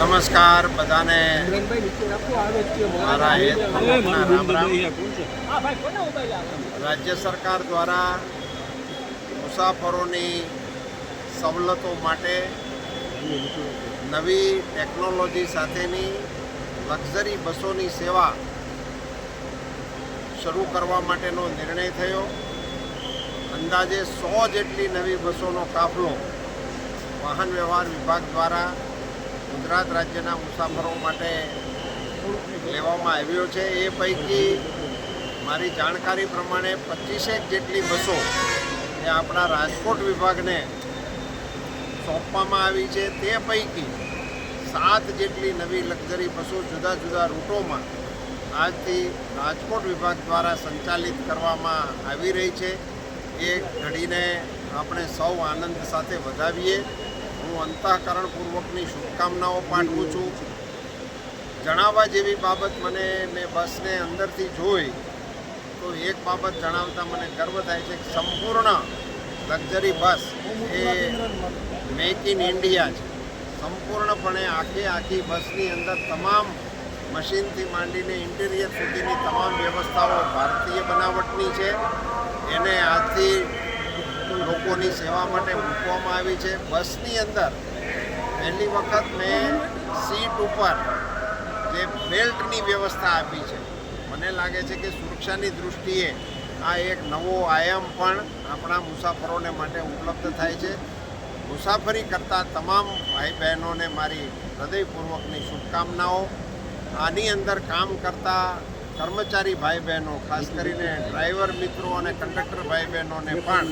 નમસ્કાર બધાને મારા રામ રામ। રાજ્ય સરકાર દ્વારા મુસાફરોની સવલતો માટે નવી ટેકનોલોજી સાથેની લક્ઝરી બસોની સેવા શરૂ કરવા માટેનો નિર્ણય થયો। અંદાજે 100 જેટલી નવી બસોનો કાફલો વાહન વ્યવહાર વિભાગ દ્વારા ગુજરાત રાજ્યના મુસાફરો માટે લેવામાં આવ્યો છે। એ પૈકી મારી જાણકારી પ્રમાણે 25 જેટલી બસો એ આપણા રાજકોટ વિભાગને સોંપવામાં આવી છે। તે પૈકી 7 જેટલી નવી લક્ઝરી બસો જુદા જુદા રૂટોમાં આજથી રાજકોટ વિભાગ દ્વારા સંચાલિત કરવામાં આવી રહી છે। એ ઘડીને આપણે સૌ આનંદ સાથે વધાવીએ। હું અંતઃકરણપૂર્વકની શુભકામનાઓ પાઠવું છું। જણાવવા જેવી બાબત મેં બસને અંદરથી જોઈ તો એક બાબત જણાવતા મને ગર્વ થાય છે કે સંપૂર્ણ luxury bus A make in India છે। સંપૂર્ણપણે આખી બસની અંદર તમામ મશીનથી માંડીને ઇન્ટિરિયર સુધીની તમામ વ્યવસ્થાઓ ભારતીય બનાવટની છે। એને આજથી લોકોની સેવા માટે મૂકવામાં આવી છે। બસની અંદર પહેલી વખત મેં સીટ ઉપર જે બેલ્ટની વ્યવસ્થા આપી છે। મને લાગે છે કે સુરક્ષાની દૃષ્ટિએ આ એક નવો આયામ પણ આપણા મુસાફરોને માટે ઉપલબ્ધ થાય છે। મુસાફરી કરતા તમામ ભાઈ બહેનોને મારી હૃદયપૂર્વકની શુભકામનાઓ। આની અંદર કામ કરતા કર્મચારી ભાઈ બહેનો, ખાસ કરીને ડ્રાઈવર મિત્રો અને કંડક્ટર ભાઈ બહેનોને પણ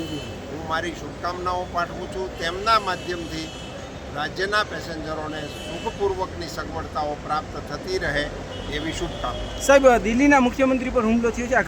હું મારી શુભકામનાઓ પાઠવું છું। તેમના માધ્યમથી રાજ્યના પેસેન્જરોને સુખપૂર્વકની સગવડતાઓ પ્રાપ્ત થતી રહે એવી શુભકામના। સાહેબ, દિલ્હીના મુખ્યમંત્રી પર હુમલો થયો છે।